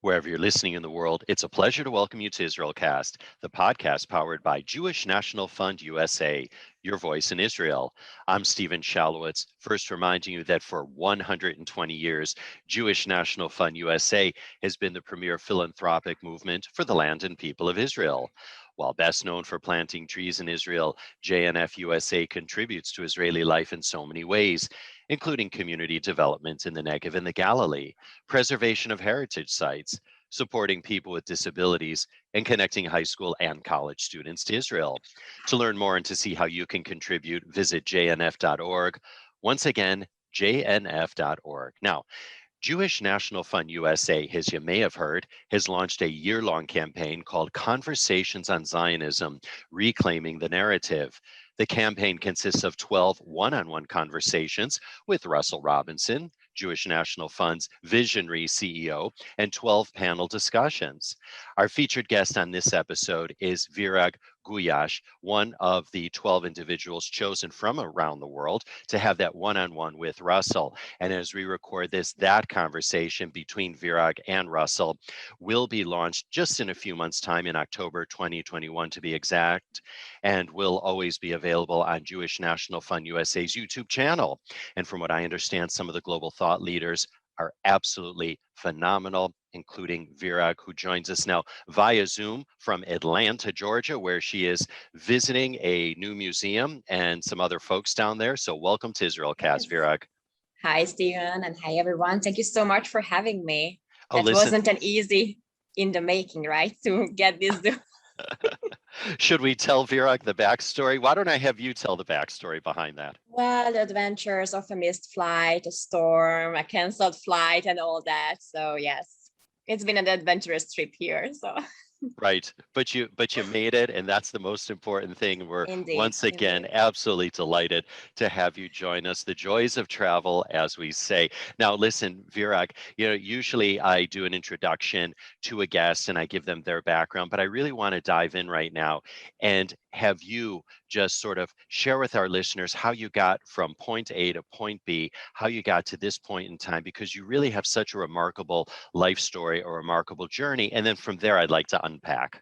Wherever you're listening in the world, it's a pleasure to welcome you to IsraelCast, the podcast powered by Jewish National Fund USA, your voice in Israel. I'm Steven Shalowitz, first reminding you that for 120 years, Jewish National Fund USA has been the premier philanthropic movement for the land and people of Israel. While best known for planting trees in Israel, JNF USA contributes to Israeli life in so many ways, including community development in the Negev and the Galilee, preservation of heritage sites, supporting people with disabilities, and connecting high school and college students to Israel. To learn more and to see how you can contribute, visit jnf.org. Once again, jnf.org. Now, Jewish National Fund USA, as you may have heard, has launched a year-long campaign called Conversations on Zionism, Reclaiming the Narrative. The campaign consists of 12 one-on-one conversations with Russell Robinson, Jewish National Fund's visionary CEO, and 12 panel discussions. Our featured guest on this episode is Virag Gulyas, one of the 12 individuals chosen from around the world to have that one-on-one with Russell. And as we record this, that conversation between Virag and Russell will be launched just in a few months' time, in October 2021 to be exact, and will always be available on Jewish National Fund USA's YouTube channel. And from what I understand, some of the global thought leaders are absolutely phenomenal, including Virag, who joins us now via Zoom from Atlanta, Georgia, where she is visiting a new museum and some other folks down there. So welcome to IsraelCast, Virag. Hi, Steven, and hi, everyone. Thank you so much for having me. Oh, that listen. Wasn't an easy in the making, right, to get this done. Should we tell Virag the backstory? Why don't I have you tell the backstory behind that? Well, the adventures of a missed flight, a storm, a canceled flight, and all that. So yes, it's been an adventurous trip here. So right, but you made it, and that's the most important thing. We're once again absolutely delighted to have you join us. The joys of travel, as we say. Now, listen, Virag, usually I do an introduction to a guest and I give them their background, but I really want to dive in right now and have you just sort of share with our listeners how you got from point A to point B, how you got to this point in time, because you really have such a remarkable life story, a remarkable journey. And then from there, I'd like to unpack.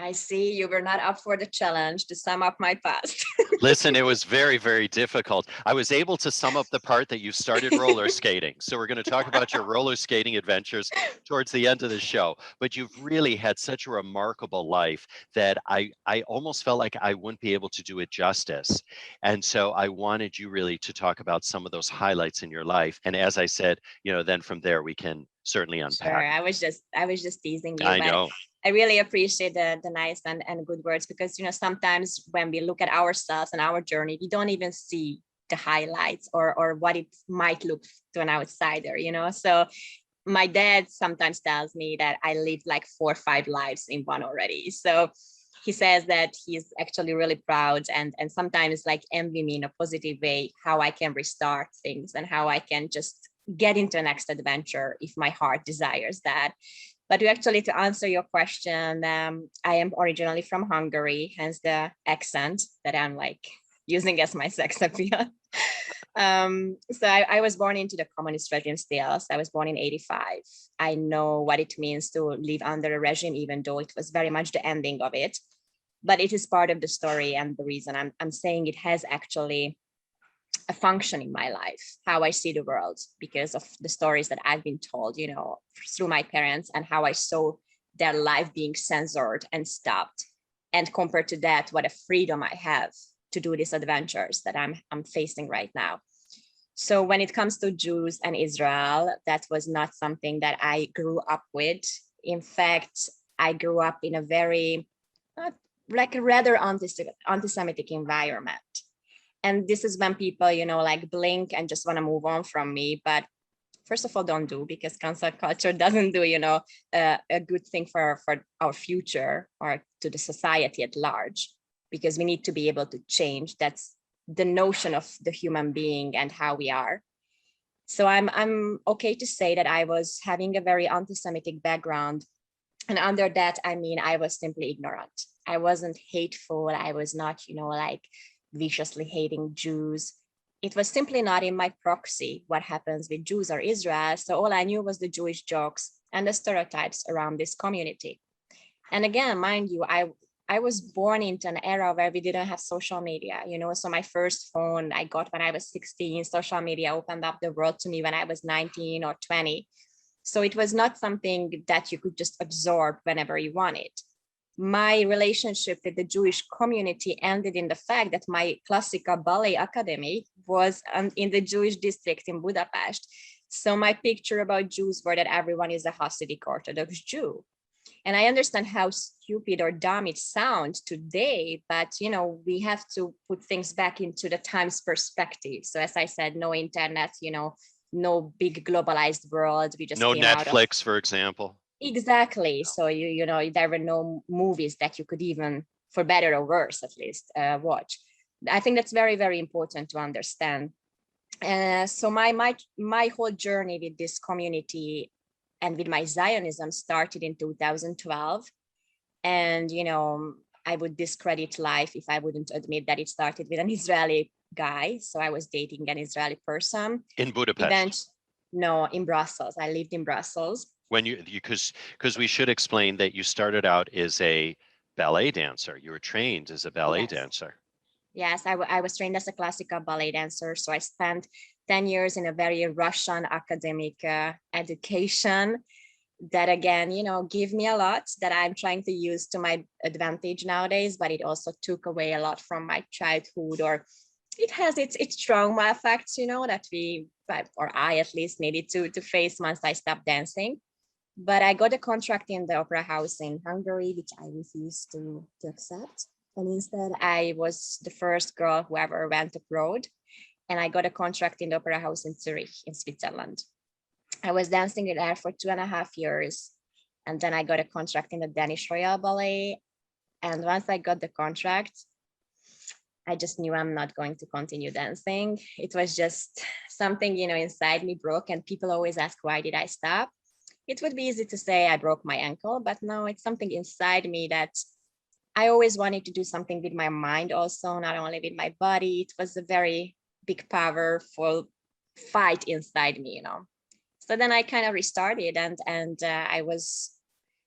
I see you were not up for the challenge to sum up my past. Listen, it was very, very difficult. I was able to sum up the part that you started roller skating. So we're going to talk about your roller skating adventures towards the end of the show. But you've really had such a remarkable life that I almost felt like I wouldn't be able to do it justice. And so I wanted you really to talk about some of those highlights in your life. And as I said, then from there we can certainly unpack. Sure, I was just teasing you. I know. I really appreciate the nice and good words, because sometimes when we look at ourselves and our journey, we don't even see the highlights or what it might look to an outsider. So my dad sometimes tells me that I lived like 4 or 5 lives in one already. So he says that he's actually really proud and sometimes like envy me in a positive way, how I can restart things and how I can just get into the next adventure if my heart desires that. But to answer your question, I am originally from Hungary, hence the accent that I'm like using as my sex appeal. So I was born into the communist regime still. So I was born in 1985. I know what it means to live under a regime, even though it was very much the ending of it. But it is part of the story, and the reason I'm saying it has actually a function in my life, how I see the world, because of the stories that I've been told, through my parents, and how I saw their life being censored and stopped. And compared to that, what a freedom I have to do these adventures that I'm facing right now. So when it comes to Jews and Israel, that was not something that I grew up with. In fact, I grew up in a very, like a rather anti-Semitic environment. And this is when people, like blink and just want to move on from me. But first of all, don't do, because cancel culture doesn't do, a good thing for our future or to the society at large, because we need to be able to change. That's the notion of the human being and how we are. So I'm okay to say that I was having a very anti-Semitic background. And under that, I mean, I was simply ignorant. I wasn't hateful. I was not, like viciously hating Jews. It was simply not in my proxy what happens with Jews or Israel. So all I knew was the Jewish jokes and the stereotypes around this community. And again, mind you, I was born into an era where we didn't have social media, so my first phone I got when I was 16. Social media opened up the world to me when I was 19 or 20. So it was not something that you could just absorb whenever you wanted. My relationship with the Jewish community ended in the fact that my classical ballet academy was in the Jewish district in Budapest. So my picture about Jews were that everyone is a Hasidic Orthodox Jew. And I understand how stupid or dumb it sounds today, but we have to put things back into the time's perspective. So as I said, no internet, no big globalized world. We just No came out of Netflix, for example. exactly. So there were no movies that you could even, for better or worse, at least, watch. I think that's very, very important to understand. So my whole journey with this community and with my Zionism started in 2012. And, I would discredit life if I wouldn't admit that it started with an Israeli guy. So I was dating an Israeli person. In Budapest? No, in Brussels. I lived in Brussels. When because we should explain that you started out as a ballet dancer. You were trained as a ballet dancer. Yes, I was trained as a classical ballet dancer. So I spent 10 years in a very Russian academic education that, again, give me a lot that I'm trying to use to my advantage nowadays, but it also took away a lot from my childhood, or it has its trauma effects, that or I at least needed to face once I stopped dancing. But I got a contract in the opera house in Hungary, which I refused to accept. And instead, I was the first girl who ever went abroad. And I got a contract in the opera house in Zurich, in Switzerland. I was dancing there for 2.5 years. And then I got a contract in the Danish Royal Ballet. And once I got the contract, I just knew I'm not going to continue dancing. It was just something, inside me broke. And people always ask, why did I stop? It would be easy to say I broke my ankle, but no, it's something inside me that I always wanted to do something with my mind also, not only with my body. It was a very big, powerful fight inside me, So then I kind of restarted, and I was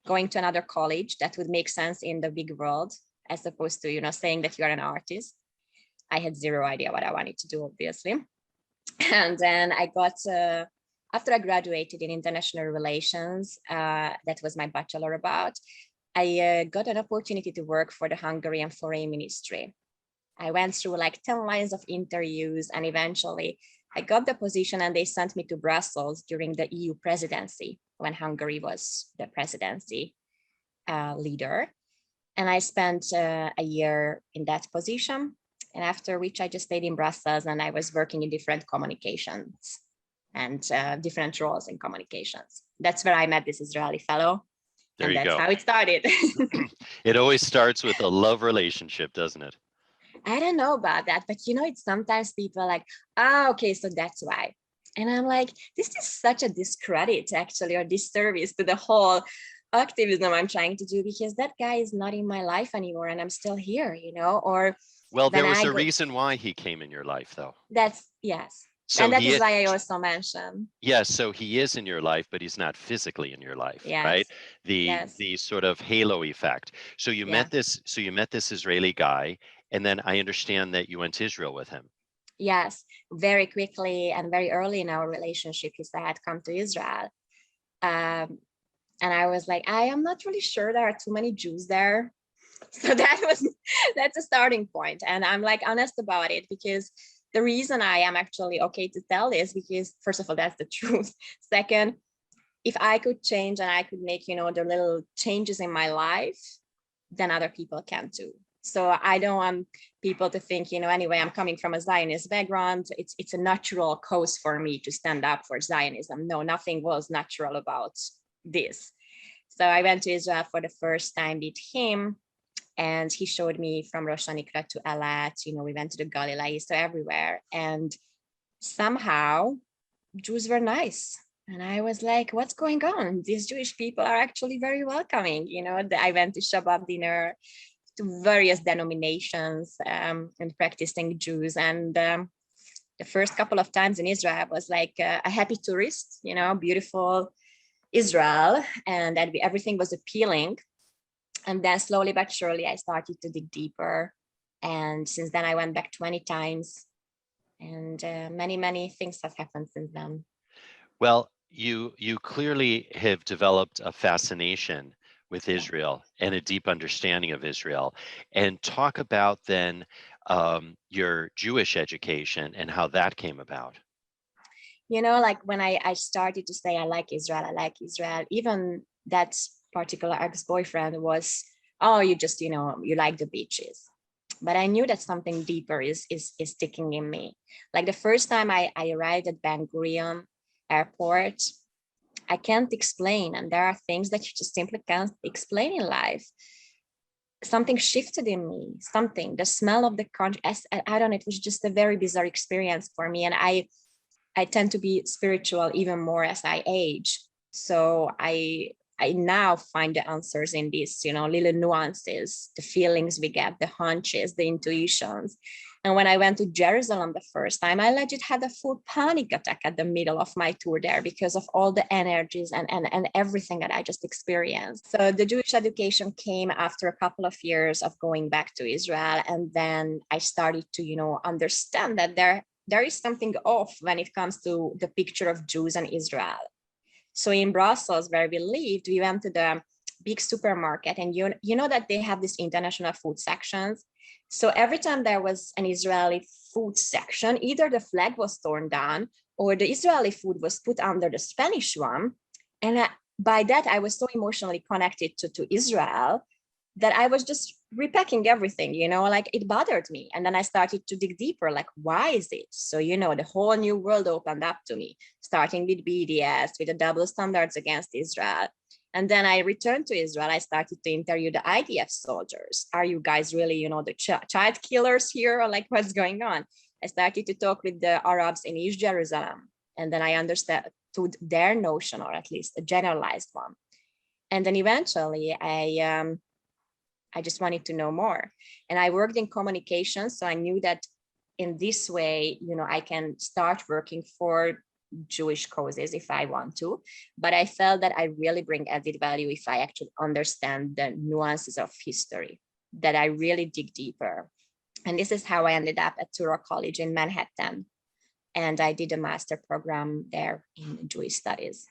going to another college that would make sense in the big world, as opposed to, saying that you are an artist. I had zero idea what I wanted to do, obviously. And then I got, after I graduated in international relations, that was my bachelor about, I got an opportunity to work for the Hungarian Foreign Ministry. I went through like 10 lines of interviews, and eventually I got the position, and they sent me to Brussels during the EU presidency when Hungary was the presidency leader. And I spent a year in that position. And after which I just stayed in Brussels, and I was working in different communications and different roles in communications. That's where I met this Israeli fellow. There you go. That's how it started. It always starts with a love relationship, doesn't it? I don't know about that, but it's sometimes people are like, okay, so that's why. And I'm like, this is such a discredit, actually, or disservice to the whole activism I'm trying to do, because that guy is not in my life anymore, and I'm still here, or well, there was a reason why he came in your life, though. That's yes. So and that is why I also mentioned. Yes, so he is in your life, but he's not physically in your life, right? The sort of halo effect. So you met this Israeli guy, and then I understand that you went to Israel with him. Yes, very quickly and very early in our relationship, he said I had come to Israel. And I was like, I am not really sure there are too many Jews there. So that's a starting point. And I'm like honest about it, because the reason I am actually okay to tell this, because first of all, that's the truth. Second, if I could change and I could make, the little changes in my life, then other people can too. So I don't want people to think, anyway, I'm coming from a Zionist background. It's a natural cause for me to stand up for Zionism. No, nothing was natural about this. So I went to Israel for the first time with him, and he showed me from Rosh Hanikra to Elat, we went to the Galilee, so everywhere. And somehow Jews were nice. And I was like, what's going on? These Jewish people are actually very welcoming. I went to Shabbat dinner to various denominations and practicing Jews. And the first couple of times in Israel, I was like a happy tourist, beautiful Israel, and that everything was appealing. And then slowly but surely, I started to dig deeper. And since then, I went back 20 times, and many things have happened since then. Well, you clearly have developed a fascination with Yeah. Israel and a deep understanding of Israel. And talk about then your Jewish education and how that came about. Like when I started to say I like Israel, even that particular ex-boyfriend was, oh, you just, you like the beaches. But I knew that something deeper is sticking in me. Like the first time I arrived at Ben Gurion airport, I can't explain. And there are things that you just simply can't explain in life. Something shifted in me, the smell of the country. I don't know, it was just a very bizarre experience for me. And I tend to be spiritual even more as I age. So I now find the answers in these, little nuances, the feelings we get, the hunches, the intuitions. And when I went to Jerusalem the first time, I legit had a full panic attack at the middle of my tour there because of all the energies and everything that I just experienced. So the Jewish education came after a couple of years of going back to Israel. And then I started to, understand that there is something off when it comes to the picture of Jews and Israel. So in Brussels, where we lived, we went to the big supermarket, and you know that they have these international food sections. So every time there was an Israeli food section, either the flag was torn down or the Israeli food was put under the Spanish one. And by that, I was so emotionally connected to Israel that I was just repacking everything, like it bothered me. And then I started to dig deeper, like, why is it? So, the whole new world opened up to me, starting with BDS, with the double standards against Israel. And then I returned to Israel. I started to interview the IDF soldiers. Are you guys really, the child killers here? Or like, what's going on? I started to talk with the Arabs in East Jerusalem. And then I understood their notion, or at least a generalized one. And then eventually I just wanted to know more. And I worked in communications. So I knew that in this way, I can start working for Jewish causes if I want to. But I felt that I really bring added value if I actually understand the nuances of history, that I really dig deeper. And this is how I ended up at Touro College in Manhattan. And I did a master program there in Jewish studies.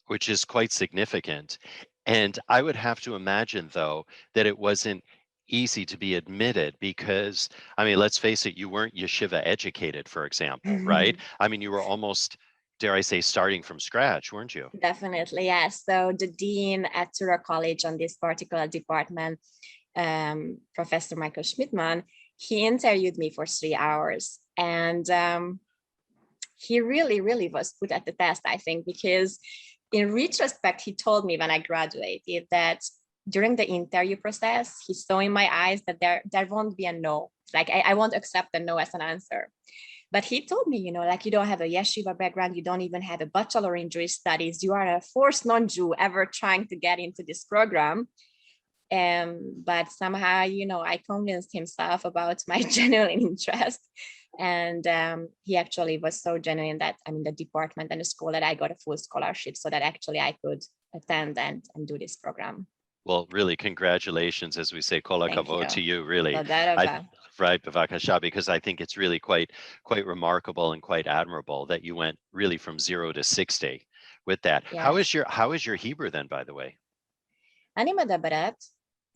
Which is quite significant. And I would have to imagine, though, that it wasn't easy to be admitted because, I mean, let's face it, you weren't yeshiva educated, for example, right? I mean, you were almost, dare I say, starting from scratch, weren't you? Definitely, yes. So the dean at Touro College on this particular department, Professor Michael Schmidtman, he interviewed me for 3 hours. And he really was put at the test, I think, because in retrospect, he told me when I graduated that during the interview process, he saw in my eyes that there won't be a no. Like I won't accept a no as an answer. But he told me, like you don't have a yeshiva background, you don't even have a bachelor in Jewish studies, you are a first non-Jew ever trying to get into this program. But somehow, I convinced himself about my genuine interest. And he actually was so genuine that, the department and the school, that I got a full scholarship so that actually I could attend and do this program. Well, really, congratulations, as we say, kol hakavod to you, really. Right, b'vakasha, because I think it's really quite remarkable and quite admirable that you went really from 0 to 60 with that. Yes. How is your Hebrew then, by the way? אני מדברת,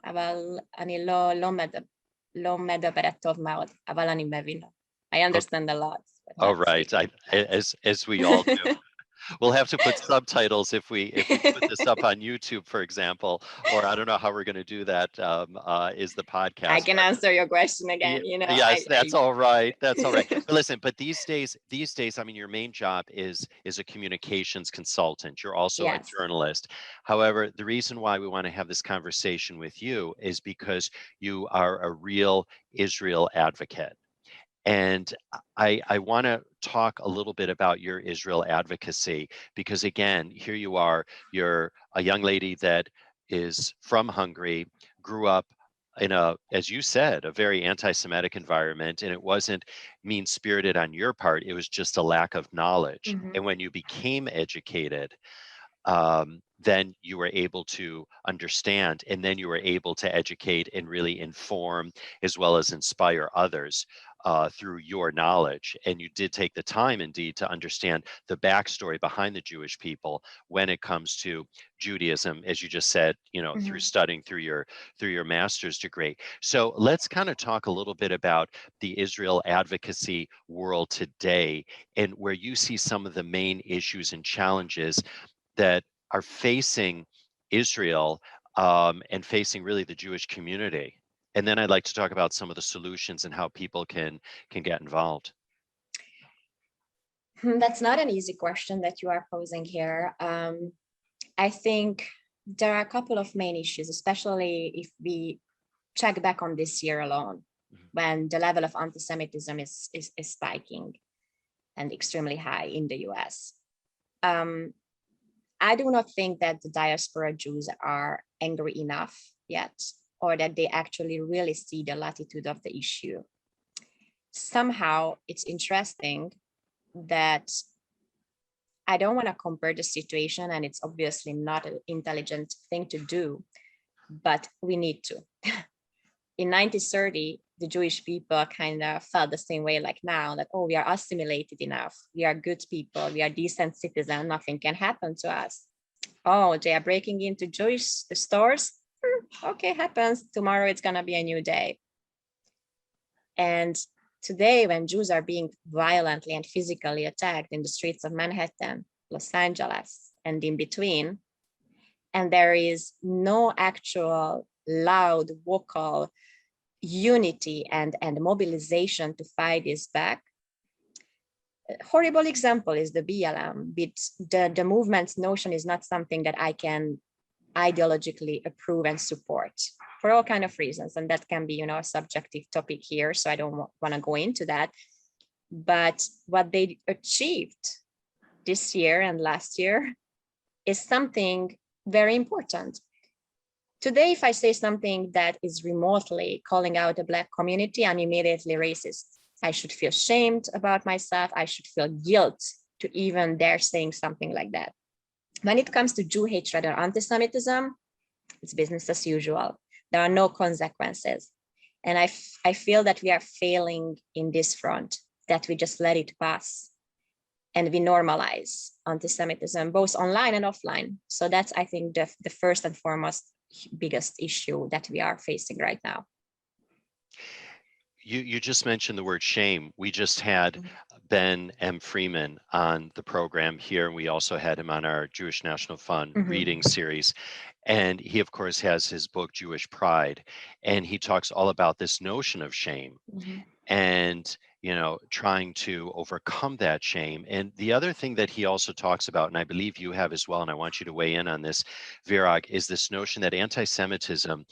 אבל אני לא מדברת טוב מאוד, אבל אני מבינה. I understand a lot. Oh, right. As we all do. We'll have to put subtitles if we put this up on YouTube, for example, or I don't know how we're going to do that. Is the podcast? I can answer your question again. Yes, that's all right. That's all right. But listen, but these days, I mean, your main job is a communications consultant. You're also a journalist. However, the reason why we want to have this conversation with you is because you are a real Israel advocate. And I want to talk a little bit about your Israel advocacy, because again, here you are, you're a young lady that is from Hungary, grew up in as you said, a very anti-Semitic environment, and it wasn't mean-spirited on your part, it was just a lack of knowledge. Mm-hmm. And when you became educated, then you were able to understand, and then you were able to educate and really inform as well as inspire others through your knowledge. And you did take the time indeed to understand the backstory behind the Jewish people when it comes to Judaism, as you just said, through studying through your master's degree. So let's kind of talk a little bit about the Israel advocacy world today and where you see some of the main issues and challenges that are facing Israel and facing really the Jewish community. And then I'd like to talk about some of the solutions and how people can get involved. That's not an easy question that you are posing here. I think there are a couple of main issues, especially if we check back on this year alone, when the level of anti-Semitism is spiking and extremely high in the US. I do not think that the diaspora Jews are angry enough yet, or that they actually really see the latitude of the issue. Somehow it's interesting that I don't want to compare the situation, and it's obviously not an intelligent thing to do, but we need to. In 1930, the Jewish people kind of felt the same way like now, that, oh, we are assimilated enough. We are good people. We are decent citizens. Nothing can happen to us. Oh, they are breaking into Jewish stores. Okay, happens. Tomorrow it's going to be a new day. And today, when Jews are being violently and physically attacked in the streets of Manhattan, Los Angeles, and in between, and there is no actual loud vocal unity and mobilization to fight this back. A horrible example is the BLM. The movement's notion is not something that I can ideologically approve and support for all kinds of reasons. And that can be, a subjective topic here. So I don't want to go into that. But what they achieved this year and last year is something very important. Today, if I say something that is remotely calling out the Black community, I'm immediately racist. I should feel shamed about myself. I should feel guilt to even dare saying something like that. When it comes to Jew hatred or anti-Semitism, it's business as usual. There are no consequences. And I feel that we are failing in this front, that we just let it pass and we normalize anti-Semitism, both online and offline. So that's, I think, the first and foremost biggest issue that we are facing right now. You just mentioned the word shame. We just had Ben M. Freeman on the program here, and we also had him on our Jewish National Fund reading series. And he, of course, has his book, Jewish Pride, and he talks all about this notion of shame and, trying to overcome that shame. And the other thing that he also talks about, and I believe you have as well, and I want you to weigh in on this, Virag, is this notion that anti-Semitism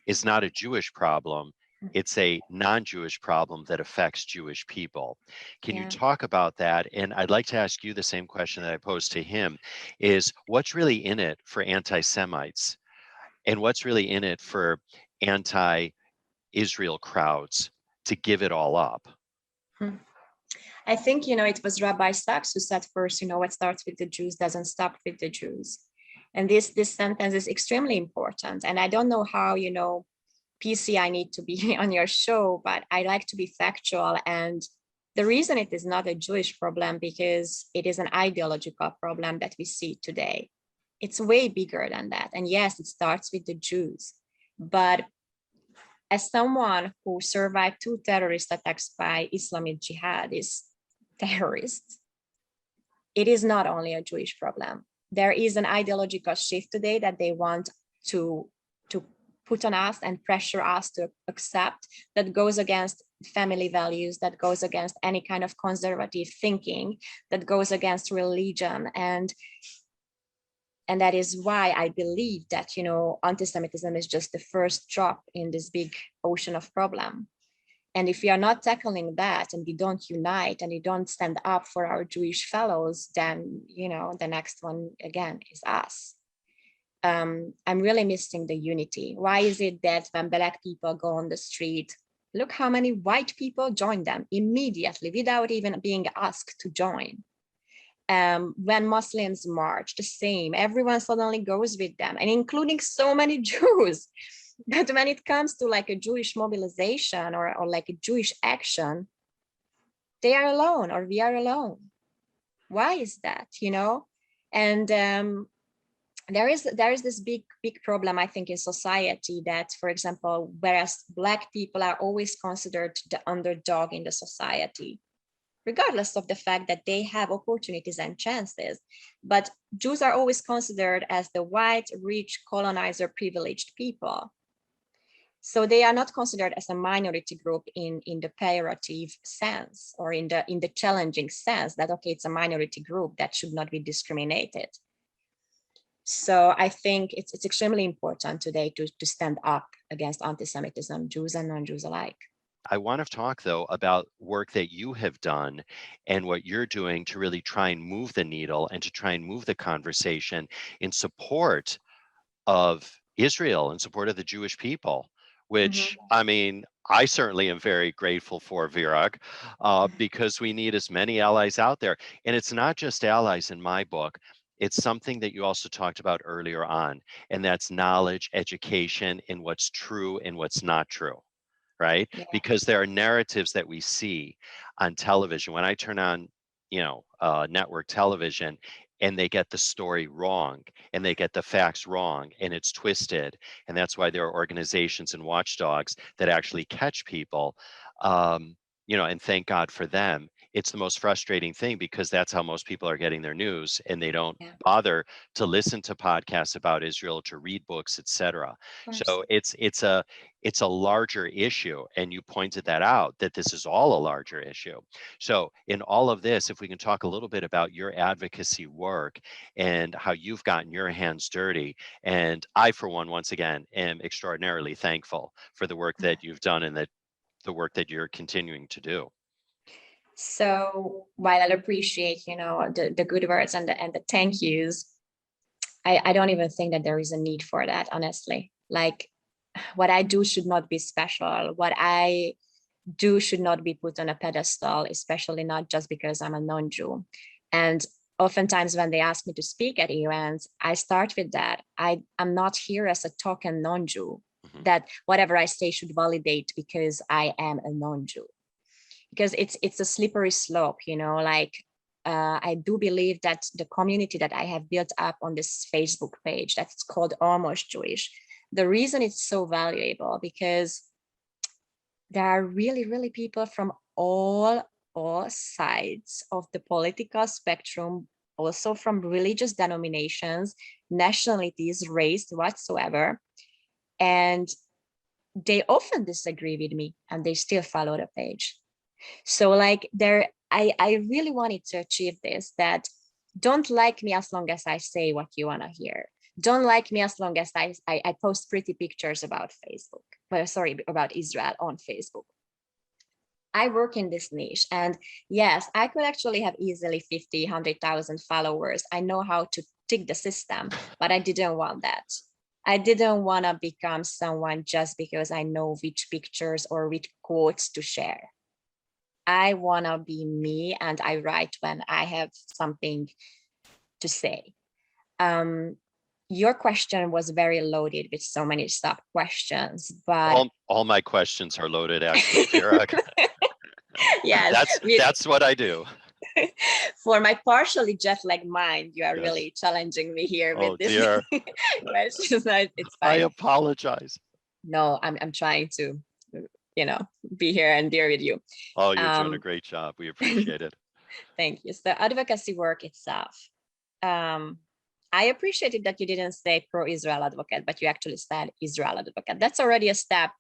is not a Jewish problem. It's a non-Jewish problem that affects Jewish people. Can you talk about that? And I'd like to ask you the same question that I posed to him, is what's really in it for anti-Semites? And what's really in it for anti-Israel crowds to give it all up? I think, it was Rabbi Sachs who said first, what starts with the Jews doesn't stop with the Jews. And this sentence is extremely important. And I don't know how, PC I need to be on your show, but I like to be factual. And the reason it is not a Jewish problem, because it is an ideological problem that we see today. It's way bigger than that. And yes, it starts with the Jews. But as someone who survived 2 terrorist attacks by Islamic jihadist terrorists, it is not only a Jewish problem. There is an ideological shift today that they want to put on us and pressure us to accept, that goes against family values, that goes against any kind of conservative thinking, that goes against religion. And that is why I believe that, anti-Semitism is just the first drop in this big ocean of problem. And if we are not tackling that, and we don't unite, and we don't stand up for our Jewish fellows, then, the next one again is us. I'm really missing the unity. Why is it that when Black people go on the street, look how many white people join them immediately without even being asked to join? when Muslims march, the same, everyone suddenly goes with them, and including so many Jews. But when it comes to like a Jewish mobilization or like a Jewish action, they are alone, or we are alone. Why is that, you know? And there is this big problem, I think, in society that, for example, whereas Black people are always considered the underdog in the society, regardless of the fact that they have opportunities and chances, but Jews are always considered as the white, rich, colonizer, privileged people. So they are not considered as a minority group in the pejorative sense, or in the challenging sense that, okay, it's a minority group that should not be discriminated. So I think it's extremely important today to stand up against anti-Semitism, Jews and non-Jews alike. I want to talk, though, about work that you have done and what you're doing to really try and move the needle and to try and move the conversation in support of Israel, in support of the Jewish people, which, I mean, I certainly am very grateful for, Virag, because we need as many allies out there. And it's not just allies in my book. It's something that you also talked about earlier on, and that's knowledge, education, in what's true and what's not true. Right? Yeah. Because there are narratives that we see on television. When I turn on, network television, and they get the story wrong, and they get the facts wrong, and it's twisted. And that's why there are organizations and watchdogs that actually catch people, and thank God for them. It's the most frustrating thing, because that's how most people are getting their news, and they don't bother to listen to podcasts about Israel, to read books, etc. So it's a larger issue, and you pointed that out, that this is all a larger issue. So in all of this, if we can talk a little bit about your advocacy work and how you've gotten your hands dirty. And I, for one, once again, am extraordinarily thankful for the work that you've done and the work that you're continuing to do. So while I appreciate, the good words and the thank yous, I don't even think that there is a need for that, honestly. Like, what I do should not be special. What I do should not be put on a pedestal, especially not just because I'm a non-Jew. And oftentimes when they ask me to speak at events, I start with that. I'm not here as a token non-Jew, that whatever I say should validate because I am a non-Jew. Because it's a slippery slope, I do believe that the community that I have built up on this Facebook page, that's called Almost Jewish, the reason it's so valuable, because there are really, really people from all sides of the political spectrum, also from religious denominations, nationalities, race, whatsoever. And they often disagree with me, and they still follow the page. So I really wanted to achieve this, that don't like me as long as I say what you want to hear. Don't like me as long as I post pretty pictures about about Israel on Facebook. I work in this niche, and yes, I could actually have easily 50, 100,000 followers. I know how to tick the system, but I didn't want that. I didn't want to become someone just because I know which pictures or which quotes to share. I want to be me, and I write when I have something to say. Your question was very loaded with so many sub questions, but all my questions are loaded, actually, Virag. Yes, that's what I do. For my partially jet-lagged mind, you are really challenging me here with this question. It's fine. I apologize. No, I'm trying to, be here and deal with you. Oh, you're doing a great job. We appreciate it. Thank you. So advocacy work itself. I appreciated that you didn't say pro-Israel advocate, but you actually said Israel advocate. That's already a step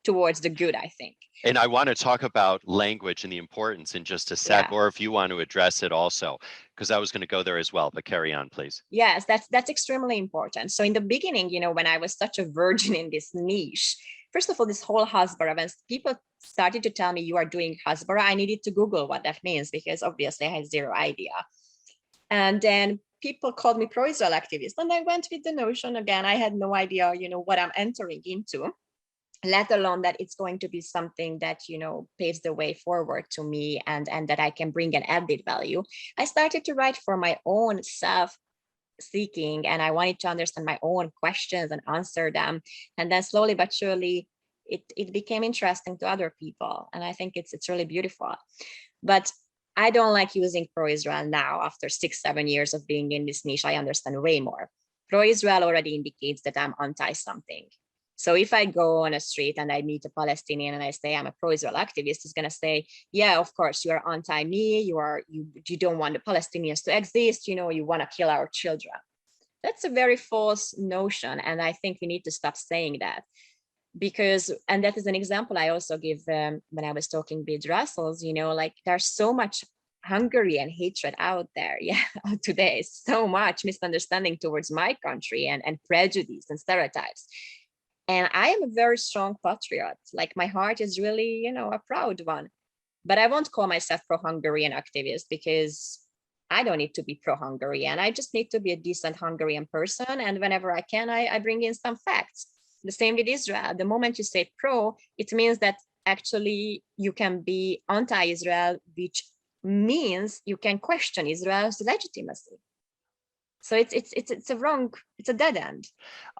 towards the good, I think. And I want to talk about language and the importance in just a sec, or if you want to address it also, because I was going to go there as well, but carry on, please. Yes, that's extremely important. So in the beginning, when I was such a virgin in this niche, first of all, this whole Hasbara, when people started to tell me you are doing Hasbara, I needed to Google what that means, because obviously I had zero idea. And then people called me pro-Israel activist, and I went with the notion again. I had no idea, what I'm entering into. let alone that it's going to be something that, paves the way forward to me and that I can bring an added value. I started to write for my own self seeking, and I wanted to understand my own questions and answer them. And then slowly but surely, it became interesting to other people. And I think it's really beautiful. But I don't like using pro-Israel now. After 6-7 years of being in this niche, I understand way more. Pro-Israel already indicates that I'm anti-something. So if I go on a street and I meet a Palestinian and I say I'm a pro-Israel activist, he's gonna say, yeah, of course, you are anti-me, you don't want the Palestinians to exist, you want to kill our children. That's a very false notion. And I think we need to stop saying that. Because, and that is an example I also give when I was talking with Russells, like there's so much Hungarian hatred out there. Yeah, today, so much misunderstanding towards my country and prejudice and stereotypes. And I am a very strong patriot. Like my heart is really, a proud one. But I won't call myself pro-Hungarian activist because I don't need to be pro-Hungarian. I just need to be a decent Hungarian person. And whenever I can, I bring in some facts. The same with Israel. The moment you say pro, it means that actually you can be anti-Israel, which means you can question Israel's legitimacy. So it's a dead end.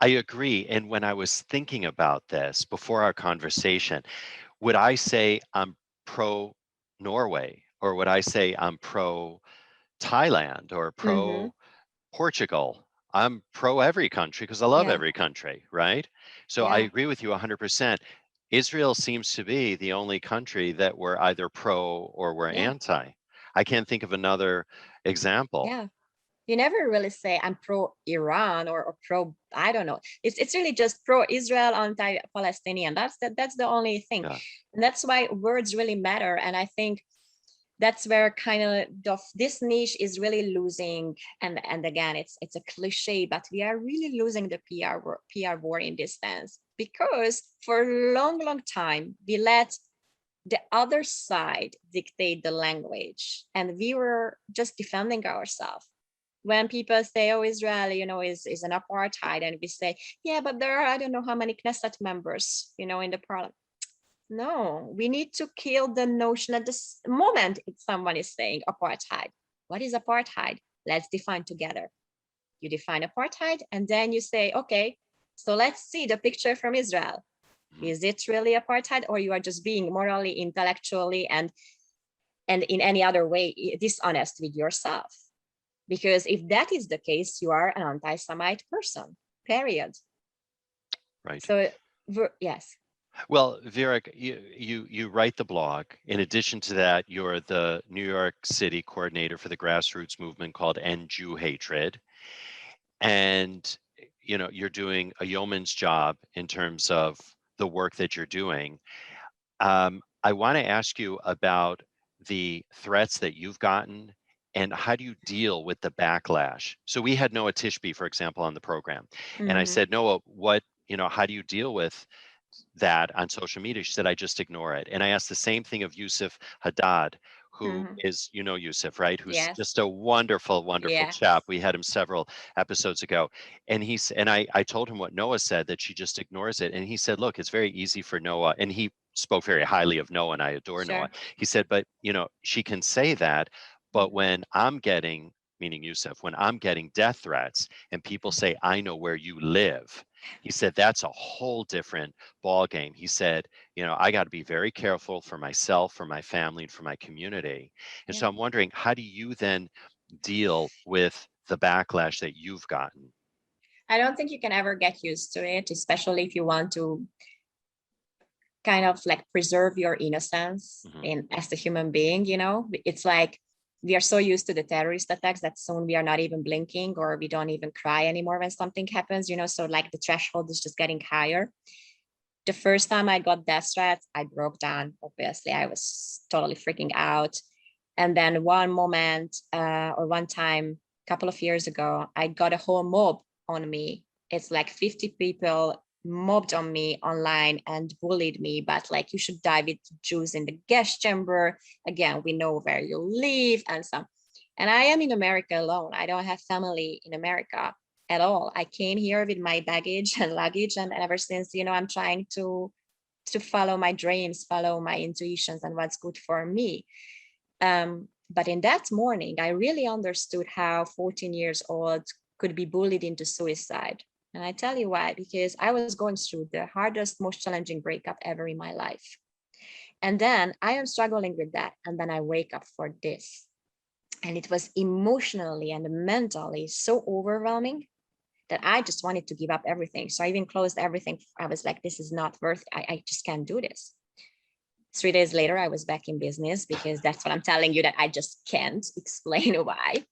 I agree. And when I was thinking about this before our conversation, would I say I'm pro Norway, or would I say I'm pro Thailand or pro Portugal? I'm pro every country because I love every country, right? So I agree with you 100%. Israel seems to be the only country that we're either pro or we're anti. I can't think of another example. Yeah. You never really say I'm pro-Iran or pro, I don't know. It's really just pro-Israel, anti-Palestinian. That's the only thing. Yeah. And that's why words really matter. And I think that's where kind of this niche is really losing. And again, it's a cliche, but we are really losing the PR war in this sense, because for a long time, we let the other side dictate the language and we were just defending ourselves. When people say, oh, Israel, is an apartheid, and we say, yeah, but there are, I don't know how many Knesset members, in the parliament. No, we need to kill the notion at this moment if someone is saying apartheid. What is apartheid? Let's define together. You define apartheid, and then you say, okay, so let's see the picture from Israel. Is it really apartheid, or you are just being morally, intellectually, and in any other way dishonest with yourself? Because if that is the case, you are an anti-Semite person, period. Right. So, yes. Well, Virag, you write the blog. In addition to that, you're the New York City coordinator for the grassroots movement called End Jew Hatred. And, you're doing a yeoman's job in terms of the work that you're doing. I want to ask you about the threats that you've gotten and how do you deal with the backlash? So we had Noah Tishby, for example, on the program. And I said, Noah, how do you deal with that on social media? She said, I just ignore it. And I asked the same thing of Yusuf Haddad, who is, Yusuf, right? Who's just a wonderful, wonderful chap. We had him several episodes ago. And I told him what Noah said, that she just ignores it. And he said, look, it's very easy for Noah. And he spoke very highly of Noah, and I adore Noah. He said, but, she can say that. But when I'm getting, meaning Yusuf, when I'm getting death threats and people say, I know where you live, he said, that's a whole different ball game. He said, I got to be very careful for myself, for my family, and for my community. And so I'm wondering, how do you then deal with the backlash that you've gotten? I don't think you can ever get used to it, especially if you want to kind of like preserve your innocence as a human being. It's like we are so used to the terrorist attacks that soon we are not even blinking, or we don't even cry anymore when something happens, so like the threshold is just getting higher. The first time I got death threats, I broke down. Obviously, I was totally freaking out. And then one time, a couple of years ago, I got a whole mob on me. It's like 50 people mobbed on me online and bullied me, but like, you should die with Jews in the gas chamber. Again, we know where you live and so. And I am in America alone. I don't have family in America at all. I came here with my baggage and luggage, and ever since, I'm trying to to follow my dreams, follow my intuitions and what's good for me. But in that morning, I really understood how 14 years old could be bullied into suicide. And I tell you why, because I was going through the hardest, most challenging breakup ever in my life. And then I am struggling with that. And then I wake up for this. And it was emotionally and mentally so overwhelming that I just wanted to give up everything. So I even closed everything. I was like, this is not worth it. I just can't do this. 3 days later, I was back in business, because that's what I'm telling you, that I just can't explain why.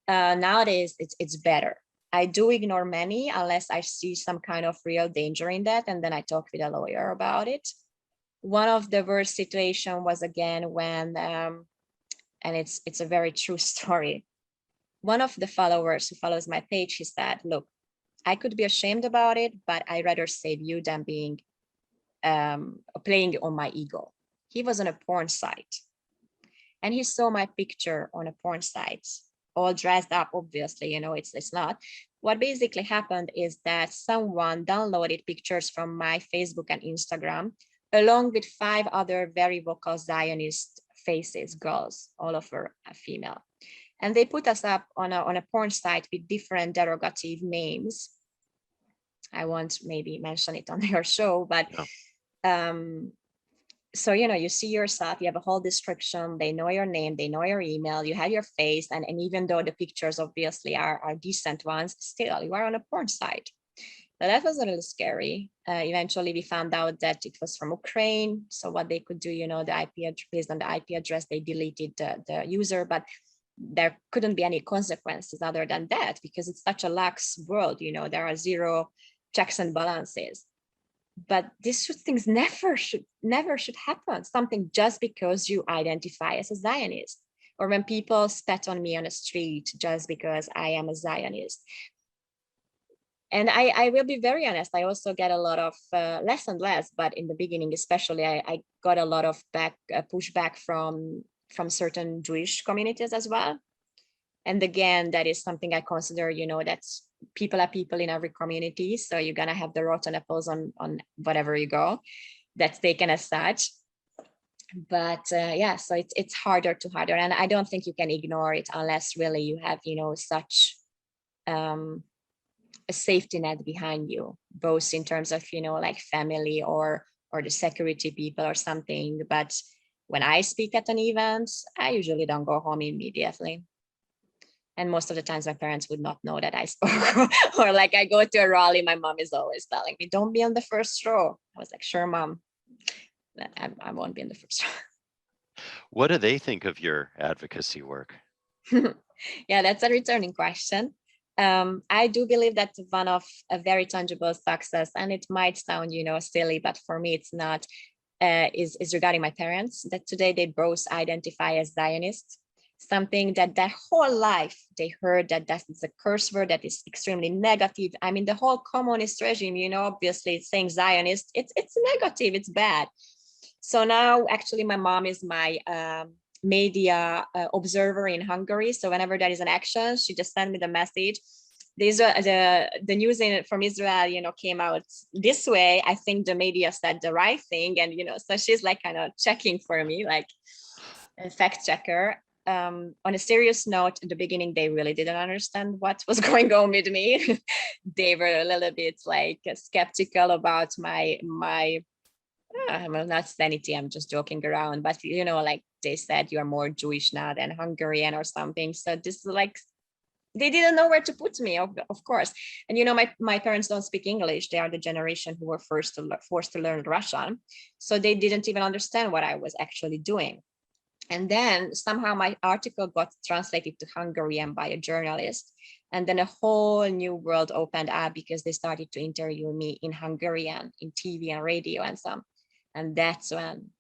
Nowadays, it's better. I do ignore many unless I see some kind of real danger in that. And then I talk with a lawyer about it. One of the worst situation was again when, and it's a very true story. One of the followers who follows my page, he said, look, I could be ashamed about it, but I'd rather save you than being playing on my ego. He was on a porn site and he saw my picture on a porn site, all dressed up, obviously, it's not. What basically happened is that someone downloaded pictures from my Facebook and Instagram, along with 5 other very vocal Zionist faces, girls, all of them are female. And they put us up on a porn site with different derogative names. I won't maybe mention it on your show, but so, you see yourself, you have a whole description, they know your name, they know your email, you have your face, and even though the pictures obviously are decent ones, still you are on a porn site. So that was a little scary. Eventually we found out that it was from Ukraine. So what they could do, the IP based on the IP address, they deleted the user, but there couldn't be any consequences other than that, because it's such a lax world, there are 0 checks and balances. But these things never should happen. Something just because you identify as a Zionist, or when people spat on me on the street just because I am a Zionist. And I will be very honest, I also get a lot of less and less, but in the beginning especially, I got a lot of pushback from certain Jewish communities as well. And again, that is something I consider, that's people are people in every community. So you're going to have the rotten apples on whatever you go. That's taken as such. But yeah, so it's harder. And I don't think you can ignore it unless really you have, such a safety net behind you, both in terms of, like family or the security people or something. But when I speak at an event, I usually don't go home immediately. And most of the times my parents would not know that I spoke. Or like I go to a rally, my mom is always telling me, don't be on the first row. I was like, sure, mom, I won't be in the first row. What do they think of your advocacy work? Yeah, that's a returning question. I do believe that one of a very tangible success, and it might sound, silly, but for me it's not, is regarding my parents, that today they both identify as Zionists. Something that their whole life they heard that is a curse word, that is extremely negative. I mean, the whole communist regime, obviously saying Zionist, it's negative, it's bad. So now actually my mom is my media observer in Hungary. So whenever there is an action, she just sends me the message. The news from Israel, came out this way. I think the media said the right thing. And, so she's like kind of checking for me, like a fact checker. On a serious note, in the beginning, they really didn't understand what was going on with me. They were a little bit like skeptical about my well, not sanity, I'm just joking around, but like they said, you are more Jewish now than Hungarian or something. So this is like, they didn't know where to put me, of course. And my parents don't speak English. They are the generation who were forced to learn Russian. So they didn't even understand what I was actually doing. And then somehow my article got translated to Hungarian by a journalist. And then a whole new world opened up because they started to interview me in Hungarian, in TV and radio and so on. And that's when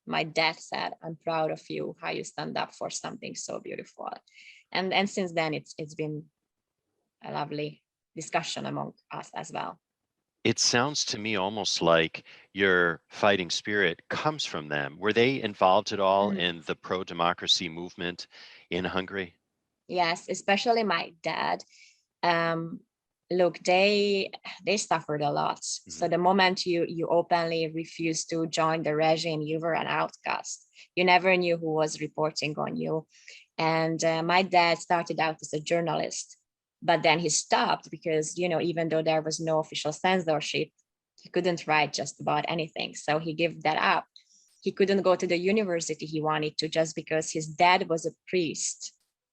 my dad said, I'm proud of you, how you stand up for something so beautiful. And since then, it's been a lovely discussion among us as well. It sounds to me almost like your fighting spirit comes from them. Were they involved at all in the pro-democracy movement in Hungary? Yes, especially my dad. look, they suffered a lot. So the moment you openly refused to join the regime, you were an outcast. You never knew who was reporting on you. And my dad started out as a journalist, but then he stopped because, even though there was no official censorship, he couldn't write just about anything. So he gave that up. He couldn't go to the university he wanted to just because his dad was a priest.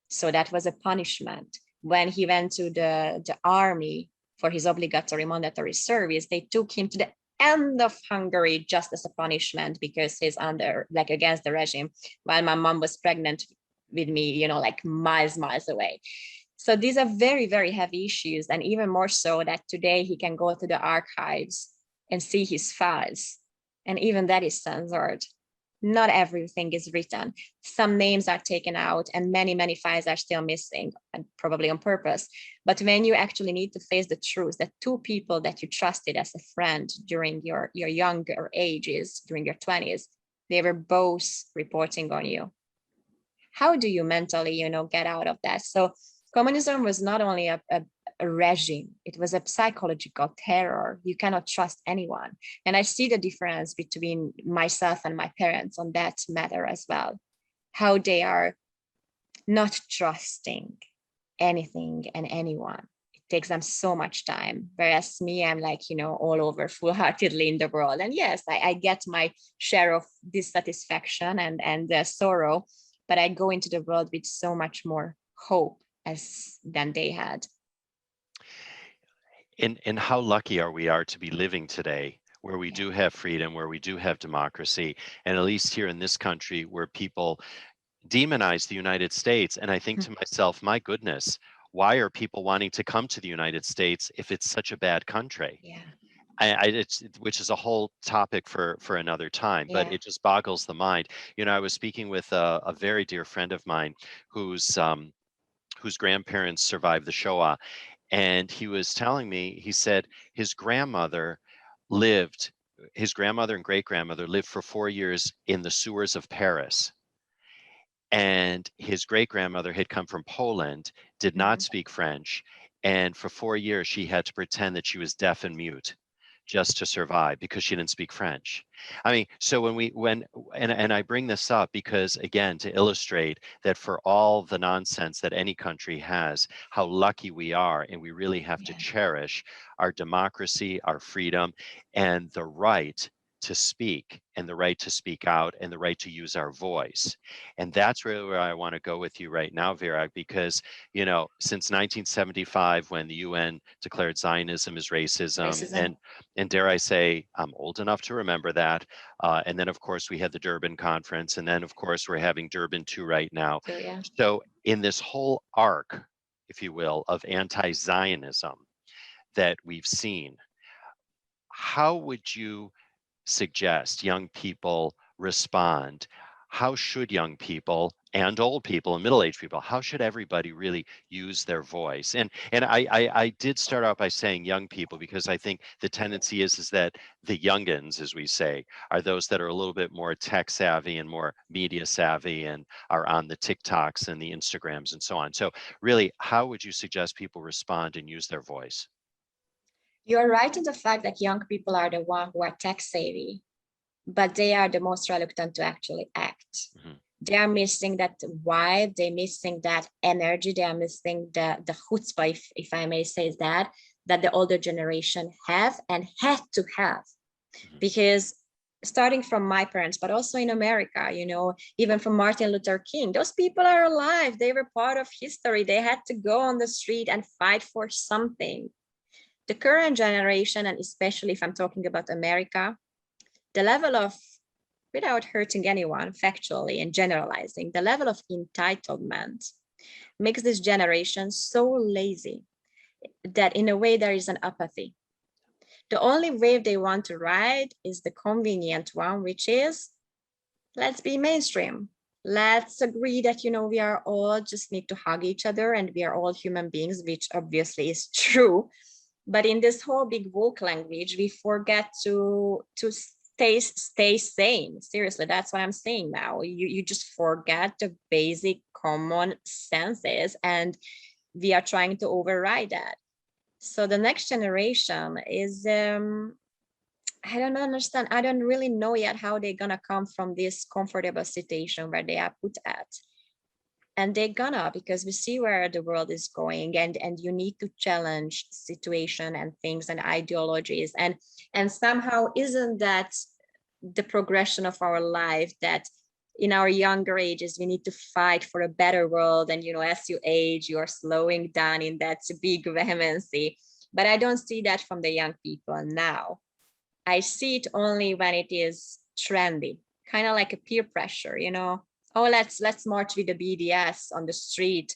So that was a punishment. When he went to the army for his obligatory mandatory service, they took him to the end of Hungary just as a punishment because he's against the regime, while my mom was pregnant with me, like miles away. So these are very, very heavy issues. And even more so that today he can go to the archives and see his files. And even that is censored. Not everything is written. Some names are taken out and many, many files are still missing, and probably on purpose. But when you actually need to face the truth that two people that you trusted as a friend during your younger ages, during your 20s, they were both reporting on you. How do you mentally, get out of that? So communism was not only a regime, it was a psychological terror. You cannot trust anyone. And I see the difference between myself and my parents on that matter as well. How they are not trusting anything and anyone. It takes them so much time. Whereas me, I'm like, all over full-heartedly in the world. And yes, I get my share of dissatisfaction and sorrow, but I go into the world with so much more hope than they had. And how lucky are we to be living today where we do have freedom, where we do have democracy, and at least here in this country where people demonize the United States. And I think to myself, my goodness, why are people wanting to come to the United States if it's such a bad country? Yeah. Which is a whole topic for another time, but it just boggles the mind. I was speaking with a very dear friend of mine whose grandparents survived the Shoah, and he was telling me, he said his grandmother and great grandmother lived for 4 years in the sewers of Paris. And his great grandmother had come from Poland, did not speak French, and for 4 years she had to pretend that she was deaf and mute just to survive because she didn't speak French. I mean, so and I bring this up because, again, to illustrate that for all the nonsense that any country has, how lucky we are, and we really have to cherish our democracy, our freedom, and the right to speak, and the right to speak out, and the right to use our voice. And that's really where I want to go with you right now, Virag, because, since 1975, when the UN declared Zionism as racism. And dare I say, I'm old enough to remember that. And then, of course, we had the Durban conference, and then, of course, we're having Durban 2 right now. So in this whole arc, if you will, of anti-Zionism that we've seen, how would you suggest young people respond? How should young people and old people and middle-aged people, how should everybody really use their voice? And I did start out by saying young people because I think the tendency is that the youngins, as we say, are those that are a little bit more tech savvy and more media savvy and are on the TikToks and the Instagrams and so on. So really, how would you suggest people respond and use their voice? You're right in the fact that young people are the ones who are tech savvy, but they are the most reluctant to actually act. They are missing that vibe, they're missing that energy, they are missing the chutzpah, if I may say that the older generation have and had to have. Because starting from my parents, but also in America, even from Martin Luther King, those people are alive, they were part of history, they had to go on the street and fight for something. The current generation, and especially if I'm talking about America, the level of, without hurting anyone factually and generalizing, the level of entitlement makes this generation so lazy that in a way there is an apathy. The only wave they want to ride is the convenient one, which is, let's be mainstream. Let's agree that, we are all just need to hug each other and we are all human beings, which obviously is true. But in this whole big woke language, we forget to stay sane. Seriously, that's what I'm saying now. You just forget the basic common senses, and we are trying to override that. So the next generation is, I don't understand. I don't really know yet how they're gonna come from this comfortable situation where they are put at. And they're gonna, because we see where the world is going, and you need to challenge situation and things and ideologies. And somehow isn't that the progression of our life, that in our younger ages we need to fight for a better world, and as you age you are slowing down in that big vehemency. But I don't see that from the young people now. I see it only when it is trendy, kind of like a peer pressure, oh, let's march with the BDS on the street.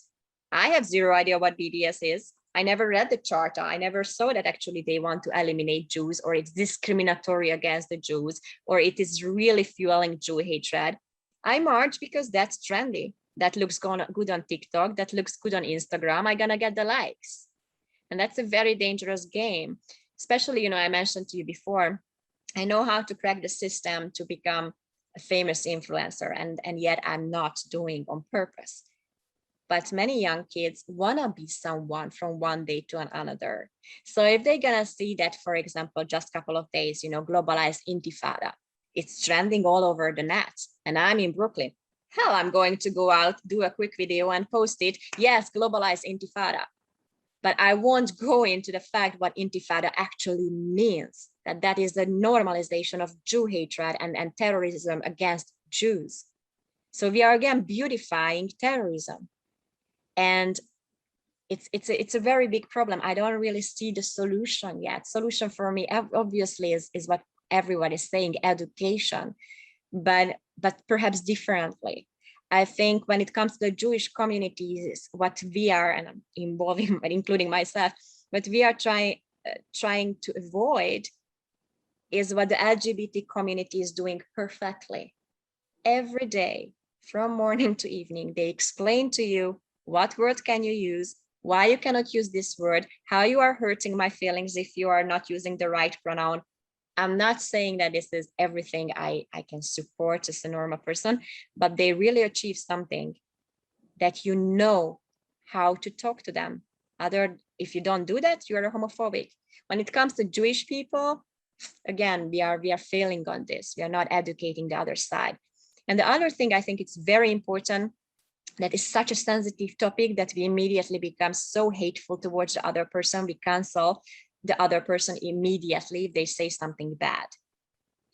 I have zero idea what BDS is. I never read the charter. I never saw that actually they want to eliminate Jews, or it's discriminatory against the Jews, or it is really fueling Jew hatred. I march because that's trendy. That looks good on TikTok. That looks good on Instagram. I'm gonna get the likes. And that's a very dangerous game. Especially, I mentioned to you before, I know how to crack the system to become a famous influencer, and yet I'm not doing on purpose. But many young kids want to be someone from one day to another. So if they're going to see that, for example, just a couple of days, globalized intifada, it's trending all over the net, and I'm in Brooklyn. Hell, I'm going to go out, do a quick video and post it. Yes, globalized intifada. But I won't go into the fact what intifada actually means, that is the normalization of Jew hatred and terrorism against Jews. So we are again beautifying terrorism. And it's a very big problem. I don't really see the solution yet. Solution for me, obviously, is what everyone is saying, education, but perhaps differently. I think when it comes to the Jewish communities, what we are, and I'm involving, including myself, what we are trying to avoid is what the LGBT community is doing perfectly. Every day, from morning to evening, they explain to you what word can you use, why you cannot use this word, how you are hurting my feelings if you are not using the right pronoun. I'm not saying that this is everything I can support as a normal person, but they really achieve something that you know how to talk to them. If you don't do that, you are homophobic. When it comes to Jewish people, again, we are failing on this. We are not educating the other side. And the other thing I think it's very important, that is such a sensitive topic that we immediately become so hateful towards the other person. We cancel the other person immediately if they say something bad.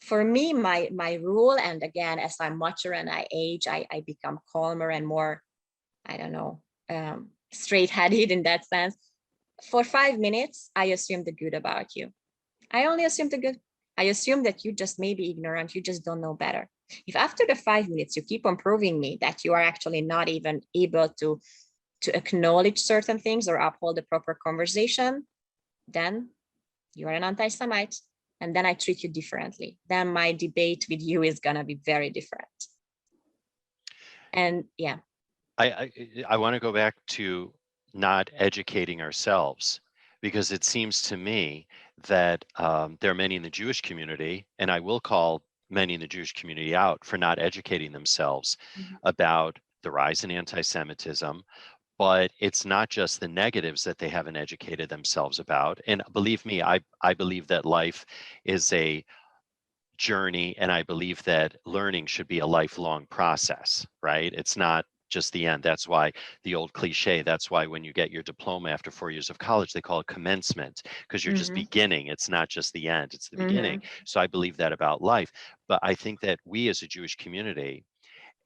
For me, my rule, and again, as I mature and I age, I become calmer and more, I don't know, straight-headed in that sense. For 5 minutes, I assume the good about you. I only assume the good. I assume that you just may be ignorant, you just don't know better. If after the 5 minutes you keep on proving me that you are actually not even able to acknowledge certain things or uphold the proper conversation, then you are an anti-Semite, and then I treat you differently. Then my debate with you is gonna be very different. And yeah. I want to go back to not educating ourselves, because it seems to me that there are many in the Jewish community, and I will call many in the Jewish community out for not educating themselves about the rise in anti-Semitism. But it's not just the negatives that they haven't educated themselves about. And believe me, I believe that life is a journey, and I believe that learning should be a lifelong process, right? It's not just the end. That's why the old cliche, that's why when you get your diploma after 4 years of college, they call it commencement, because you're just beginning. It's not just the end, it's the beginning. So I believe that about life. But I think that we as a Jewish community,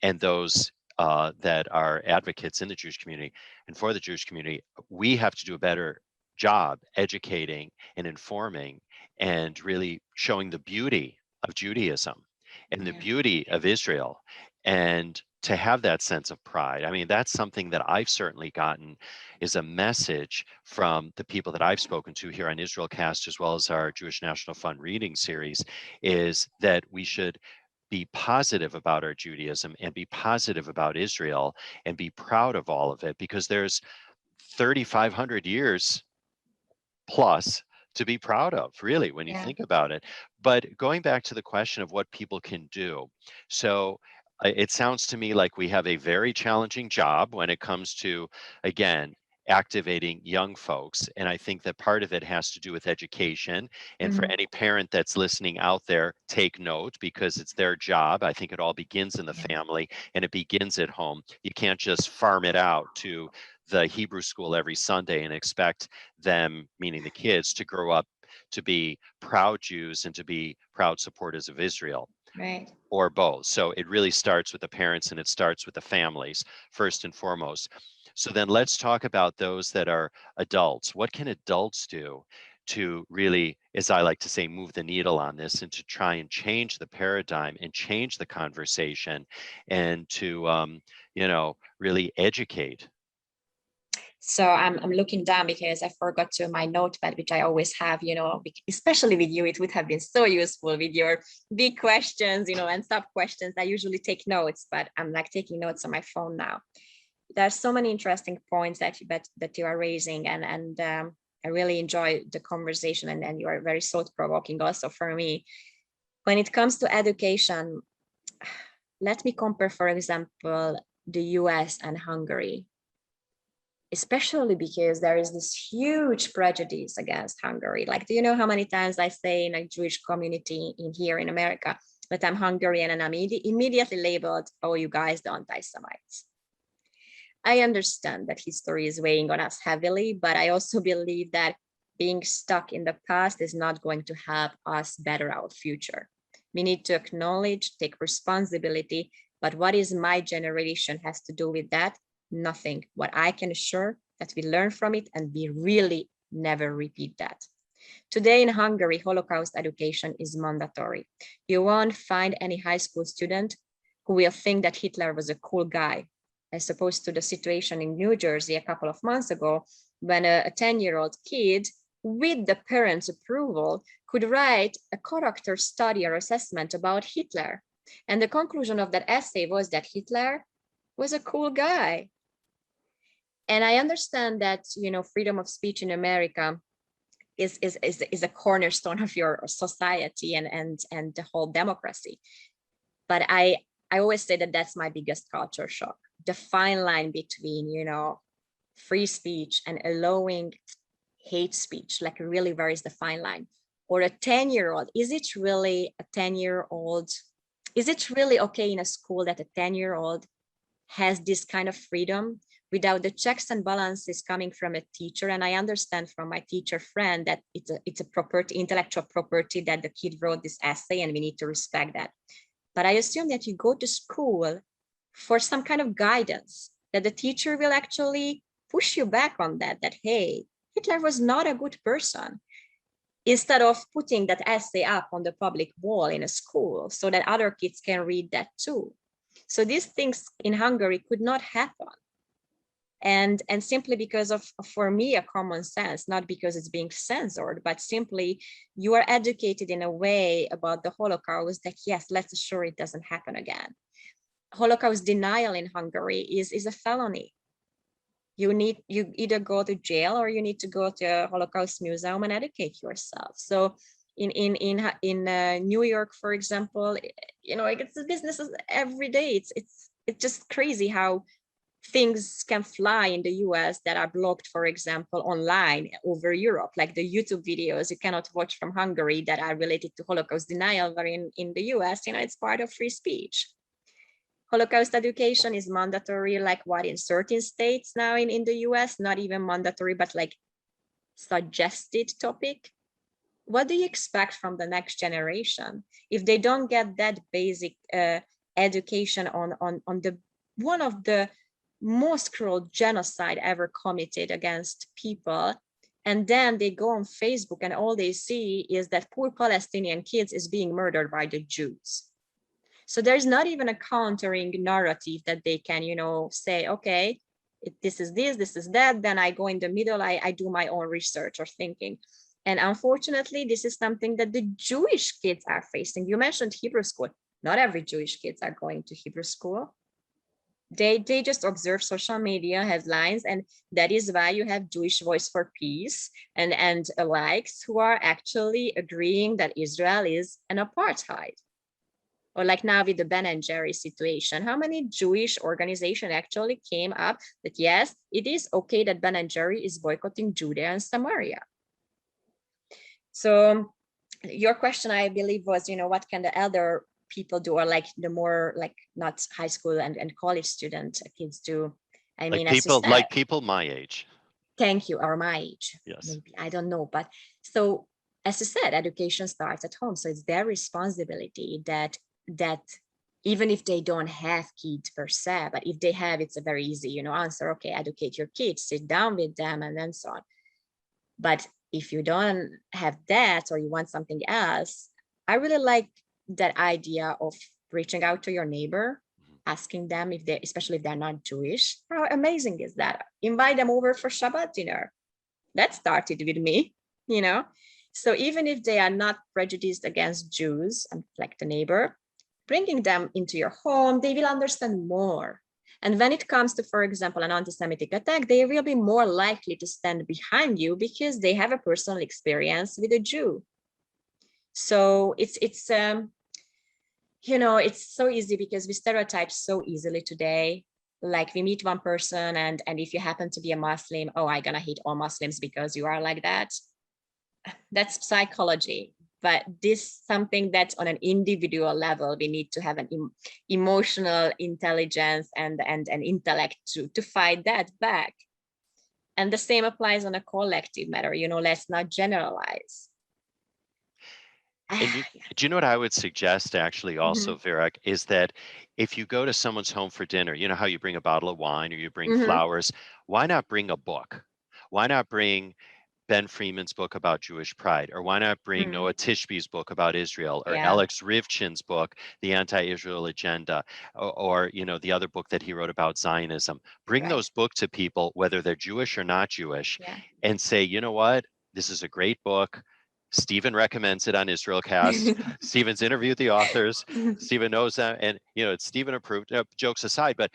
and those that are advocates in the Jewish community and for the Jewish community, we have to do a better job educating and informing and really showing the beauty of Judaism and the beauty of Israel, and to have that sense of pride. I mean, that's something that I've certainly gotten, is a message from the people that I've spoken to here on IsraelCast, as well as our Jewish National Fund reading series, is that we should be positive about our Judaism and be positive about Israel and be proud of all of it, because there's 3,500 years plus to be proud of, really, when you think about it. But going back to the question of what people can do. So it sounds to me like we have a very challenging job when it comes to, again, activating young folks. And I think that part of it has to do with education. And for any parent that's listening out there, take note, because it's their job. I think it all begins in the family, and it begins at home. You can't just farm it out to the Hebrew school every Sunday and expect them, meaning the kids, to grow up to be proud Jews and to be proud supporters of Israel. Right. Or both. So it really starts with the parents, and it starts with the families first and foremost. So then let's talk about those that are adults. What can adults do to really, as I like to say, move the needle on this, and to try and change the paradigm and change the conversation, and to, really educate? So I'm looking down because I forgot to my notepad, which I always have, especially with you, it would have been so useful with your big questions, and sub questions. I usually take notes, but I'm like taking notes on my phone now. There's so many interesting points that you are raising, and I really enjoy the conversation, and you are very thought-provoking also for me. When it comes to education, let me compare, for example, the US and Hungary, especially because there is this huge prejudice against Hungary. Like, do you know how many times I say in a Jewish community here in America that I'm Hungarian, and I'm immediately labeled, oh, you guys, the anti-Semites. I understand that history is weighing on us heavily, but I also believe that being stuck in the past is not going to help us better our future. We need to acknowledge, take responsibility, but what is my generation has to do with that? Nothing. What I can assure that we learn from it, and we really never repeat that. Today in Hungary, Holocaust education is mandatory. You won't find any high school student who will think that Hitler was a cool guy, as opposed to the situation in New Jersey a couple of months ago, when a 10-year-old kid, with the parents' approval, could write a character study or assessment about Hitler. And the conclusion of that essay was that Hitler was a cool guy. And I understand that, freedom of speech in America is a cornerstone of your society and the whole democracy. But I always say that that's my biggest culture shock. The fine line between, free speech and allowing hate speech, like really, where is the fine line? Or a 10-year-old, is it really a 10-year-old? Is it really okay in a school that a 10-year-old has this kind of freedom without the checks and balances coming from a teacher? And I understand from my teacher friend that it's a property, intellectual property, that the kid wrote this essay, and we need to respect that. But I assume that you go to school for some kind of guidance, that the teacher will actually push you back on that, hey, Hitler was not a good person, instead of putting that essay up on the public wall in a school so that other kids can read that too. So these things in Hungary could not happen. And simply because of, for me, a common sense, not because it's being censored, but simply you are educated in a way about the Holocaust that, yes, let's assure it doesn't happen again. Holocaust denial in Hungary is a felony. You either go to jail, or you need to go to a Holocaust museum and educate yourself. So in New York, for example, it's businesses every day. It's just crazy how things can fly in the US that are blocked, for example, online over Europe, like the YouTube videos you cannot watch from Hungary that are related to Holocaust denial, where in the US, it's part of free speech. Holocaust education is mandatory, like what, in certain states now in the US, not even mandatory, but like suggested topic. What do you expect from the next generation if they don't get that basic education on the one of the most cruel genocide ever committed against people, and then they go on Facebook and all they see is that poor Palestinian kids is being murdered by the Jews? So there's not even a countering narrative that they can, say, okay, this is that, then I go in the middle, I do my own research or thinking. And unfortunately, this is something that the Jewish kids are facing. You mentioned Hebrew school. Not every Jewish kids are going to Hebrew school. They just observe social media headlines, and that is why you have Jewish Voice for Peace and likes who are actually agreeing that Israel is an apartheid. Or like now with the Ben and Jerry situation, how many Jewish organizations actually came up that yes, it is okay that Ben and Jerry is boycotting Judea and Samaria. So your question, I believe, was, what can the elder people do, or like the more like not high school and college student kids do? I mean, as you said, like people my age. Thank you, or my age. Yes. Maybe, I don't know. But so as you said, education starts at home. So it's their responsibility that even if they don't have kids per se, but if they have, it's a very easy, answer. Okay, educate your kids, sit down with them, and then so on. But if you don't have that, or you want something else, I really like that idea of reaching out to your neighbor, asking them if they, especially if they're not Jewish. How amazing is that? Invite them over for Shabbat dinner. That started with me, So even if they are not prejudiced against Jews, like the neighbor, bringing them into your home, they will understand more. And when it comes to, for example, an anti-Semitic attack, they will be more likely to stand behind you because they have a personal experience with a Jew. So it's so easy because we stereotype so easily today. Like we meet one person and if you happen to be a Muslim, oh, I'm gonna hate all Muslims because you are like that. That's psychology. But this something that's on an individual level, we need to have an emotional intelligence and an intellect to fight that back. And the same applies on a collective matter, let's not generalize. And do you know what I would suggest actually also, Virag, is that if you go to someone's home for dinner, you know how you bring a bottle of wine or you bring flowers, why not bring a book? Why not bring Ben Freeman's book about Jewish pride? Or why not bring Noah Tishby's book about Israel, or Alex Rivchin's book, The Anti-Israel Agenda, or the other book that he wrote about Zionism? Bring those books to people, whether they're Jewish or not Jewish, and say, you know what, this is a great book. Stephen recommends it on IsraelCast. Stephen's interviewed the authors. Stephen knows that, and it's Stephen approved. Jokes aside, but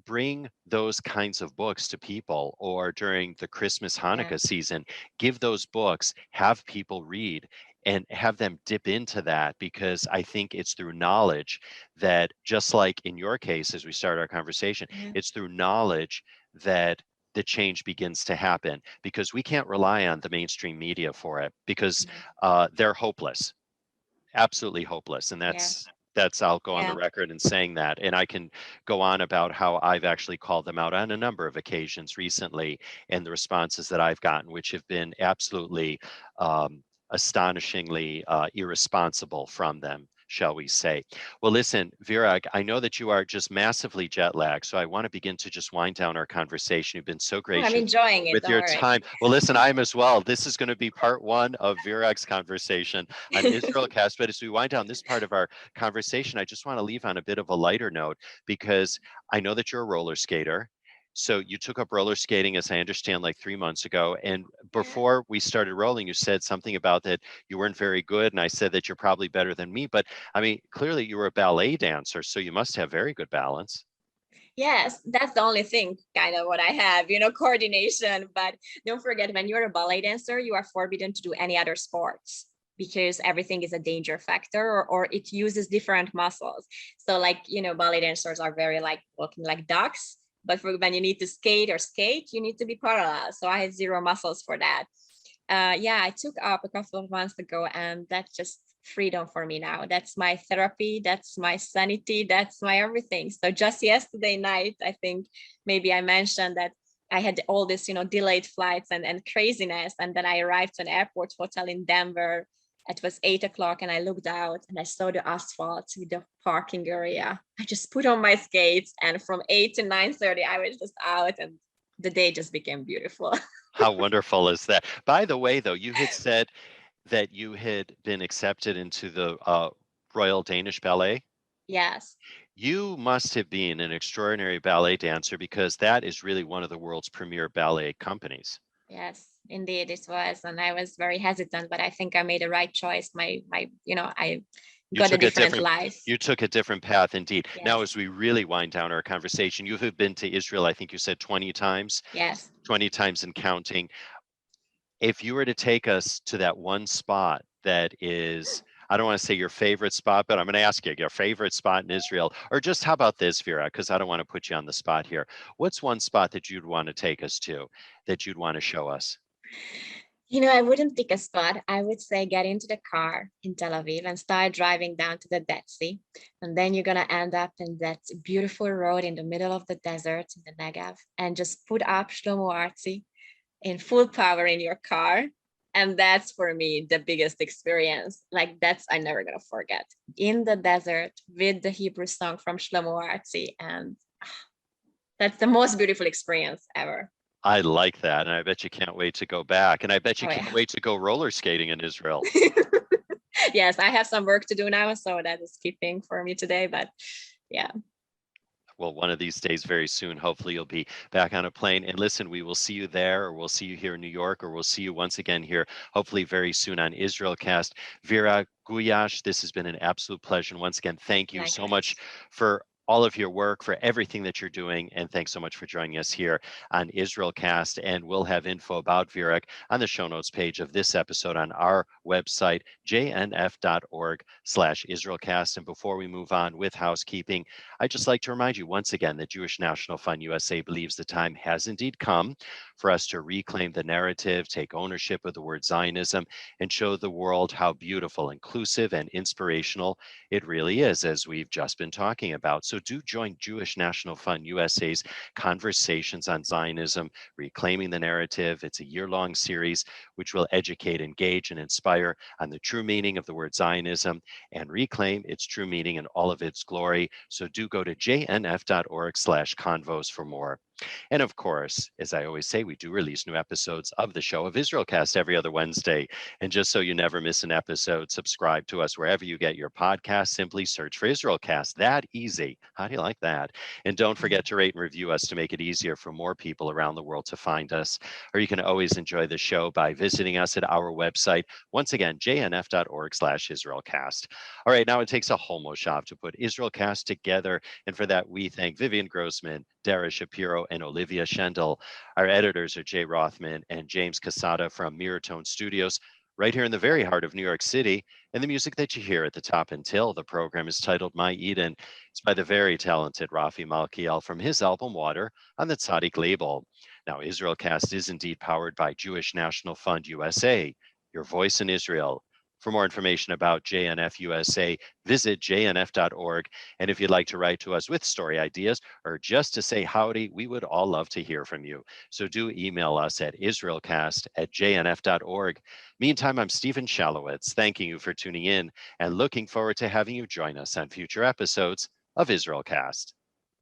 bring those kinds of books to people, or during the Christmas Hanukkah season, give those books, have people read, and have them dip into that, because I think it's through knowledge that, just like in your case, as we start our conversation, it's through knowledge that the change begins to happen, because we can't rely on the mainstream media for it, because they're hopeless, absolutely hopeless. And that's I'll go on the record in saying that. And I can go on about how I've actually called them out on a number of occasions recently, and the responses that I've gotten, which have been absolutely astonishingly irresponsible from them, shall we say. Well, listen, Virag, I know that you are just massively jet lagged, so I want to begin to just wind down our conversation. You've been so gracious. I'm enjoying it, with your time. Well, listen, I am as well. This is going to be part one of Virag's conversation on IsraelCast. But as we wind down this part of our conversation, I just want to leave on a bit of a lighter note, because I know that you're a roller skater. So you took up roller skating, as I understand, like 3 months ago. And before we started rolling, you said something about that you weren't very good. And I said that you're probably better than me. But I mean, clearly you were a ballet dancer, so you must have very good balance. Yes, that's the only thing kind of what I have, coordination. But don't forget, when you're a ballet dancer, you are forbidden to do any other sports, because everything is a danger factor, or it uses different muscles. So like, ballet dancers are very like walking like ducks. But when you need to skate, you need to be parallel. So I have zero muscles for that. I took up a couple of months ago, and that's just freedom for me now. That's my therapy. That's my sanity. That's my everything. So just yesterday night, I think maybe I mentioned that I had all this, delayed flights and craziness. And then I arrived to an airport hotel in Denver. It was 8 o'clock, and I looked out and I saw the asphalt with the parking area. I just put on my skates, and from 8 to 9:30, I was just out, and the day just became beautiful. How wonderful is that? By the way, though, you had said that you had been accepted into the Royal Danish Ballet. Yes. You must have been an extraordinary ballet dancer, because that is really one of the world's premier ballet companies. Yes, indeed it was. And I was very hesitant, but I think I made the right choice. I got a different life. You took a different path, indeed. Yes. Now, as we really wind down our conversation, you have been to Israel, I think you said 20 times. Yes. 20 times and counting. If you were to take us to that one spot that is, I don't want to say your favorite spot, but I'm going to ask you your favorite spot in Israel, or just how about this, Vera, because I don't want to put you on the spot here. What's one spot that you'd want to take us to, that you'd want to show us? I wouldn't pick a spot. I would say get into the car in Tel Aviv and start driving down to the Dead Sea. And then you're going to end up in that beautiful road in the middle of the desert in the Negev, and just put up Shlomo Artzi in full power in your car. And that's for me the biggest experience. Like I'm never going to forget. In the desert with the Hebrew song from Shlomo Artzi. And that's the most beautiful experience ever. I like that. And I bet you can't wait to go back. And I bet you Oh, can't yeah. wait to go roller skating in Israel. Yes, I have some work to do now, so that is keeping for me today. But yeah. Well, one of these days, very soon, hopefully you'll be back on a plane. And listen, we will see you there, or we'll see you here in New York, or we'll see you once again here, hopefully very soon on IsraelCast. Virag Gulyas, this has been an absolute pleasure. And once again, thank you so much for all of your work, for everything that you're doing. And thanks so much for joining us here on IsraelCast. And we'll have info about Virag on the show notes page of this episode on our website, jnf.org/IsraelCast. And before we move on with housekeeping, I'd just like to remind you once again that Jewish National Fund USA believes the time has indeed come for us to reclaim the narrative, take ownership of the word Zionism, and show the world how beautiful, inclusive, and inspirational it really is, as we've just been talking about. So do join Jewish National Fund USA's Conversations on Zionism, Reclaiming the Narrative. It's a year-long series which will educate, engage, and inspire on the true meaning of the word Zionism and reclaim its true meaning in all of its glory. So do go to jnf.org/convos for more. And of course, as I always say, we do release new episodes of the show of IsraelCast every other Wednesday. And just so you never miss an episode, subscribe to us wherever you get your podcast. Simply search for IsraelCast. That easy. How do you like that? And don't forget to rate and review us to make it easier for more people around the world to find us. Or you can always enjoy the show by visiting us at our website. Once again, jnf.org/IsraelCast. All right, now it takes a homo shop to put IsraelCast together. And for that, we thank Vivian Grossman, Dara Shapiro, and Olivia Schendel. Our editors are Jay Rothman and James Casada from Mirrortone Studios, right here in the very heart of New York City. And the music that you hear at the top until the program is titled My Eden. It's by the very talented Rafi Malkiel from his album Water on the Tzaddik label. Now, IsraelCast is indeed powered by Jewish National Fund USA, your voice in Israel. For more information about JNF USA, visit jnf.org. And if you'd like to write to us with story ideas or just to say howdy, we would all love to hear from you. So do email us at israelcast@jnf.org. Meantime, I'm Steven Shalowitz, thanking you for tuning in and looking forward to having you join us on future episodes of IsraelCast.